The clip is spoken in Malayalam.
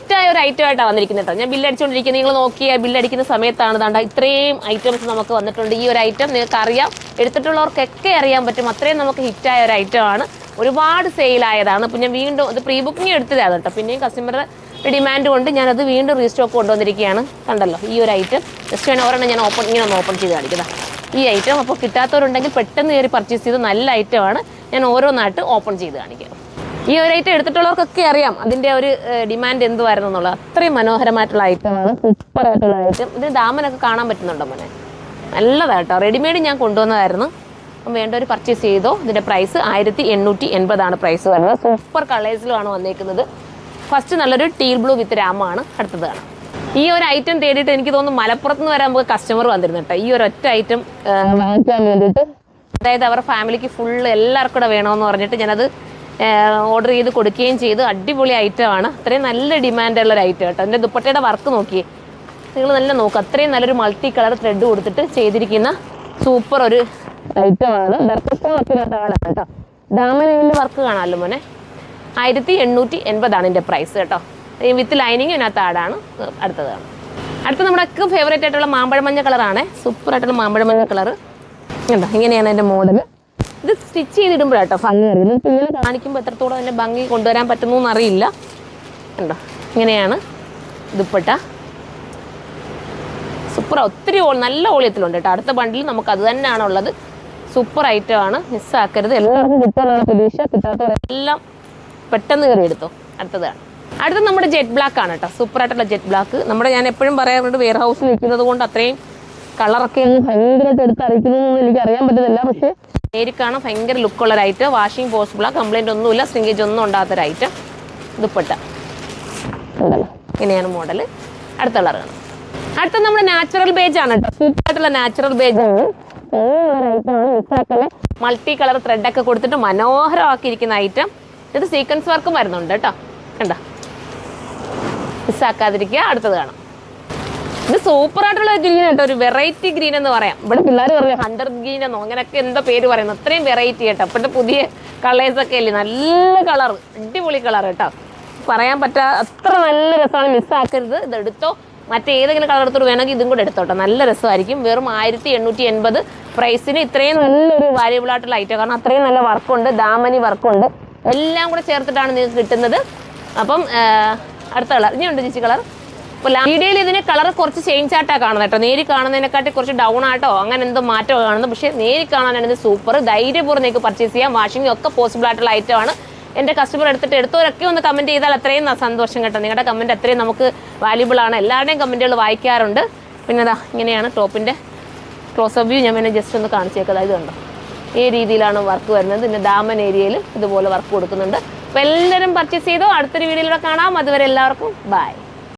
ഹിറ്റായ ഒരു ഐറ്റം ആയിട്ടാണ് വന്നിരിക്കുന്നത് കേട്ടോ. ഞാൻ ബില്ലടിച്ചുകൊണ്ടിരിക്കുന്നത്, നിങ്ങൾ നോക്കിയാൽ ബില്ലടിക്കുന്ന സമയത്താണ് ദാണ്ട ഇത്രയും ഐറ്റംസ് നമുക്ക് വന്നിട്ടുണ്ട്. ഈ ഒരു ഐറ്റം നിങ്ങൾക്ക് അറിയാം, എടുത്തിട്ടുള്ളവർക്കൊക്കെ അറിയാൻ പറ്റും, അത്രയും നമുക്ക് ഹിറ്റായ ഒരു ഐറ്റമാണ്. ഒരുപാട് സെയിലായതാണ്. അപ്പോൾ ഞാൻ വീണ്ടും അത് പ്രീ ബുക്കിംഗ് എടുത്തതാണ് കേട്ടോ. പിന്നെയും കസ്റ്റമറുടെ ഡിമാൻഡ് കൊണ്ട് ഞാനത് വീണ്ടും റീസ്റ്റോക്ക് കൊണ്ടുവന്നിരിക്കുകയാണ്. കണ്ടല്ലോ ഈ ഒരു ഐറ്റം. ജസ്റ്റ് വേണം ഒരെണ്ണം ഞാൻ ഇങ്ങനെ ഒന്ന് ഓപ്പൺ ചെയ്ത് കാണിക്കുന്നത് ഈ ഐറ്റം. അപ്പോൾ കിട്ടാത്തവരുണ്ടെങ്കിൽ പെട്ടെന്ന് കയറി പർച്ചേസ് ചെയ്ത് നല്ല ഐറ്റമാണ്. ഞാൻ ഓരോന്നായിട്ട് ഓപ്പൺ ചെയ്ത് കാണിക്കാം. ഈ ഒരു ഐറ്റം എടുത്തിട്ടുള്ളവർക്കൊക്കെ അറിയാം അതിൻ്റെ ഒരു ഡിമാൻഡ് എന്തുവായിരുന്നു എന്നുള്ളത്. അത്രയും മനോഹരമായിട്ടുള്ള ഐറ്റമാണ്, സൂപ്പറായിട്ടുള്ള ഐറ്റം. ഇതിന് ദാമനൊക്കെ കാണാൻ പറ്റുന്നുണ്ടോ മോനെ? നല്ലതായിട്ടോ. റെഡിമെയ്ഡ് ഞാൻ കൊണ്ടുവന്നതായിരുന്നു. അപ്പം വേണ്ടവർ പർച്ചേസ് ചെയ്തോ. ഇതിൻ്റെ പ്രൈസ് 1880 പ്രൈസ് വരുന്നത്. സൂപ്പർ കളേഴ്സിലുമാണ് വന്നേക്കുന്നത്. ഫസ്റ്റ് നല്ലൊരു ടീൽ ബ്ലൂ വിത്ത് രാമാണ്. അടുത്തത് കാണാം. ഈ ഒരു ഐറ്റം തേടിയിട്ട് എനിക്ക് തോന്നുന്നു മലപ്പുറത്ത് നിന്ന് വരെ നമുക്ക് കസ്റ്റമർ വന്നിരുന്നു കേട്ടോ. ഈ ഒരു ഒറ്റ ഐറ്റം വാങ്ങിക്കാൻ വേണ്ടിയിട്ട്, അതായത് അവരുടെ ഫാമിലിക്ക് ഫുള്ള് എല്ലാവർക്കും കൂടെ വേണമെന്ന് പറഞ്ഞിട്ട് ഞാനത് ഓർഡർ ചെയ്ത് കൊടുക്കുകയും ചെയ്ത്. അടിപൊളി ഐറ്റമാണ്. അത്രയും നല്ല ഡിമാൻഡുള്ള ഒരു ഐറ്റം കേട്ടോ. എൻ്റെ ദുപ്പട്ടയുടെ വർക്ക് നോക്കിയേ, നിങ്ങൾ നല്ല നോക്കുക. അത്രയും നല്ലൊരു മൾട്ടി കളർ ത്രെഡ് കൊടുത്തിട്ട് ചെയ്തിരിക്കുന്ന സൂപ്പർ ഒരു ഐറ്റമാണ്. കേട്ടോ. ഡാമനയിലെ വർക്ക് കാണാമല്ലോ മോനെ. 1880 എൻ്റെ പ്രൈസ് കേട്ടോ. ഈ വിത്ത് ലൈനിങ് ഇതിനകത്ത് ആടാണ്. അടുത്തതാണ്. അടുത്ത നമ്മുടെയൊക്കെ ഫേവറേറ്റ് ആയിട്ടുള്ള മാമ്പഴമഞ്ഞ കളറാണ്. സൂപ്പറായിട്ടുള്ള മാമ്പഴമഞ്ഞ കളറ് കേട്ടോ. ഇങ്ങനെയാണ് എൻ്റെ മോഡൽ. ഇത് സ്റ്റിച്ച് ചെയ്തിടുമ്പോഴാട്ടോ ഭംഗി അറിയില്ല. ഇങ്ങനെ കാണിക്കുമ്പോൾ എത്രത്തോളം അതിൻ്റെ ഭംഗി കൊണ്ടുവരാൻ പറ്റുന്നു എന്നറിയില്ല. കണ്ടോ ഇങ്ങനെയാണ് ദുപ്പട്ട. സൂപ്പർ. ഒത്തിരി നല്ല ഓളിയത്തിലുണ്ട് കേട്ടോ. അടുത്ത ബണ്ടിൽ നമുക്ക് അത് തന്നെയാണുള്ളത്. സൂപ്പർ ഐറ്റമാണ്, മിസ്സാക്കരുത്. എല്ലാവർക്കും കിട്ടാനുള്ള പ്രതീക്ഷ. കിട്ടാത്തവരെല്ലാം പെട്ടെന്ന് കയറി എടുത്തോ. അടുത്തതാണ്. അടുത്ത നമ്മുടെ ജെറ്റ് ബ്ലാക്ക് ആണ് കേട്ടോ. സൂപ്പറായിട്ടുള്ള ജെറ്റ് ബ്ലാക്ക്. ഞാൻ എപ്പോഴും പറയാറുണ്ട്, വെയർ ഹൗസിൽ നിൽക്കുന്നത് കൊണ്ട് അത്രയും കളറൊക്കെ ഭയങ്കരമായിട്ട് എടുത്തറിയിക്കുന്നതെന്ന് എനിക്ക് അറിയാൻ പറ്റുന്നില്ല. പക്ഷേ നേരിൽ കാണാൻ ഭയങ്കര ലുക്കുള്ള ഒരു ഐറ്റം. വാഷിംഗ് പോസിബിളാ, കംപ്ലൈൻറ്റ് ഒന്നുമില്ല, സ്ട്രിങ്കേജ് ഒന്നും ഉണ്ടാകാത്തൊരു ഐറ്റം. ദുപ്പട്ട ഉണ്ടല്ലോ ഇങ്ങനെയാണ് മോഡൽ. അടുത്ത കളർ കാണാം. അടുത്ത നമ്മുടെ നാച്ചുറൽ ബേജ് ആണ് കേട്ടോ. സൂപ്പറായിട്ടുള്ള നാച്ചുറൽ ബേജ് ആണ്. മൾട്ടി കളർ ത്രെഡൊക്കെ കൊടുത്തിട്ട് മനോഹരമാക്കിയിരിക്കുന്ന ഐറ്റം. ഇത് സീക്വൻസ് വർക്കും വരുന്നുണ്ട് കേട്ടോ. കണ്ടോ, മിസ്സാക്കാതിരിക്കുക. അടുത്തത് കാണാം. ഇത് സൂപ്പറായിട്ടുള്ള ഗ്രീൻ കേട്ടോ. ഒരു വെറൈറ്റി ഗ്രീൻ എന്ന് പറയാം. ഇവിടെ പിള്ളേർ പറയാം ഹണ്ടർ ഗ്രീൻ എന്നോ അങ്ങനെയൊക്കെ എന്താ പേര് പറയുന്നത്. അത്രയും വെറൈറ്റി കേട്ടോ. അപ്പോഴത്തെ പുതിയ കളേഴ്സൊക്കെ അല്ലേ, നല്ല കളർ, അടിപൊളി കളർ കേട്ടോ. പറയാൻ പറ്റാ അത്ര നല്ല രസമാണ്. മിസ്സാക്കരുത്. ഇതെടുത്തോ. മറ്റേതെങ്കിലും കളർ എടുത്തോട്ട് വേണമെങ്കിൽ ഇതും കൂടെ എടുത്തോട്ടോ. നല്ല രസമായിരിക്കും. വെറും 1880 പ്രൈസിന് ഇത്രയും നല്ലൊരു വാല്യബിൾ ആയിട്ടുള്ള ഐറ്റം. കാരണം അത്രയും നല്ല വർക്കുണ്ട്, ദാമനി വർക്കുണ്ട്, എല്ലാം കൂടെ ചേർത്തിട്ടാണ് നിങ്ങൾക്ക് കിട്ടുന്നത്. അപ്പം അടുത്ത കളർ ഇനിയുണ്ട് ചേച്ചി കളർ. അപ്പോൾ വീഡിയോയിൽ ഇതിന് കളർ കുറച്ച് ചേഞ്ച് ആയിട്ടാണ് കാണുന്നത് കേട്ടോ. നേരിൽ കാണുന്നതിനെക്കാട്ടി കുറച്ച് ഡൗൺ ആയിട്ടോ അങ്ങനെ എന്തോ മാറ്റമോ കാണുന്നത്. പക്ഷേ നേരിൽ കാണാനാണ് ഇത് സൂപ്പർ. ധൈര്യപൂർവ്വം നിങ്ങൾക്ക് പർച്ചേസ് ചെയ്യാം. വാഷിംഗ് ഒക്കെ പോസിബിൾ ആയിട്ടുള്ള ഐറ്റമാണ്. എൻ്റെ കസ്റ്റമർ എടുത്തവരൊക്കെ ഒന്ന് കമൻറ്റ് ചെയ്താൽ അത്രയും സന്തോഷം കേട്ടോ. നിങ്ങളുടെ കമൻറ്റ് അത്രയും നമുക്ക് വാല്യുബിൾ ആണ്. എല്ലാവരുടെയും കമൻറ്റുകൾ വായിക്കാറുണ്ട്. പിന്നെ അതാ ഇങ്ങനെയാണ് ടോപ്പിൻ്റെ ക്ലോസപ്പ് വ്യൂ. ഞാൻ പിന്നെ ജസ്റ്റ് ഒന്ന് കാണിച്ചേക്കാം. ഇത് കണ്ടോ, ഈ രീതിയിലാണ് വർക്ക് വരുന്നത്. പിന്നെ ദാമൻ ഏരിയയിൽ ഇതുപോലെ വർക്ക് കൊടുക്കുന്നുണ്ട്. അപ്പോൾ എല്ലാവരും പർച്ചേസ് ചെയ്തോ. അടുത്തൊരു വീഡിയോയിലൂടെ കാണാം. അതുവരെ എല്ലാവർക്കും ബൈ.